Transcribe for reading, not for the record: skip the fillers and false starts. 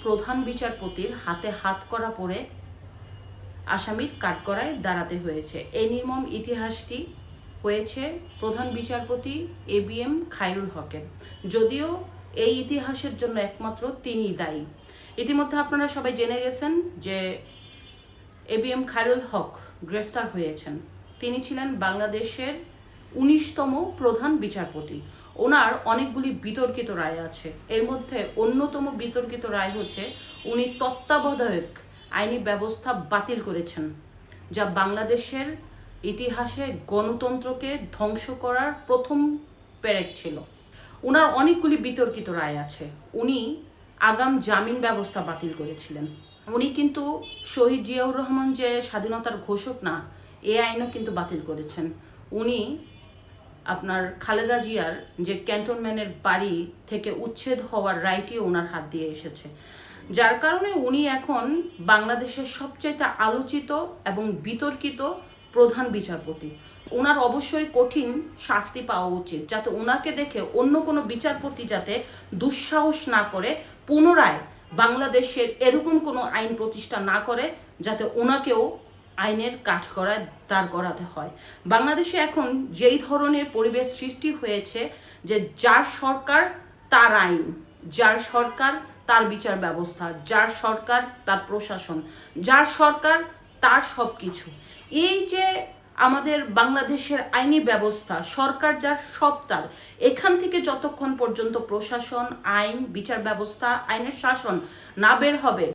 প্রধান বিচারপতির হাতে হাত করা পড়ে আসামির কাঠগড়ায় দাঁড়াতে হয়েছে। এই নির্মম ইতিহাসটি হয়েছে প্রধান বিচারপতি ABM খায়রুল হকের। যদিও এই ইতিহাসের জন্য একমাত্র তিনিই দায়ী। ইতিমধ্যে আপনারা সবাই জেনে গেছেন যে ABM খায়রুল হক গ্রেফতার হয়েছেন। তিনি ছিলেন বাংলাদেশের 19তম প্রধান বিচারপতি। ওনার অনেকগুলি বিতর্কিত রায় আছে। এর মধ্যে অন্যতম বিতর্কিত রায় হচ্ছে উনি তত্ত্বাবধায়ক আইনি ব্যবস্থা বাতিল করেছেন, যা বাংলাদেশের ইতিহাসে গণতন্ত্রকে ধ্বংস করার প্রথম পেরেক ছিল। ওনার অনেকগুলি বিতর্কিত রায় আছে। উনি আগাম জামিন ব্যবস্থা বাতিল করেছিলেন। উনি কিন্তু শহীদ জিয়াউর রহমান যে স্বাধীনতার ঘোষক না, এ আইনও কিন্তু বাতিল করেছেন। উনি আপনার খালেদা জিয়ার যে ক্যান্টনমেন্টের বাড়ি থেকে উচ্ছেদ হওয়ার রায়টিও ওনার হাত দিয়ে এসেছে, যার কারণে উনি এখন বাংলাদেশের সবচাইতে আলোচিত এবং বিতর্কিত প্রধান বিচারপতি। ওনার অবশ্যই কঠিন শাস্তি পাওয়া উচিত, যাতে ওনাকে দেখে অন্য কোনো বিচারপতি যাতে দুঃসাহস না করে পুনরায় বাংলাদেশের এরকম কোনো আইন প্রতিষ্ঠা না করে, যাতে ওনাকেও আইনের কাঠগড়ায় দাঁড় করাতে হয়। বাংলাদেশে এখন যেই ধরনের পরিবেশ সৃষ্টি হয়েছে যে যার সরকার তার আইন, যার সরকার তার বিচার ব্যবস্থা, যার সরকার তার প্রশাসন, যার সরকার তার সব কিছু। এই যে আমাদের বাংলাদেশের আইনি ব্যবস্থা, সরকার যার সব তার, এখান থেকে যতক্ষণ পর্যন্ত প্রশাসন, আইন, বিচার ব্যবস্থা, আইনের শাসন না বের হবে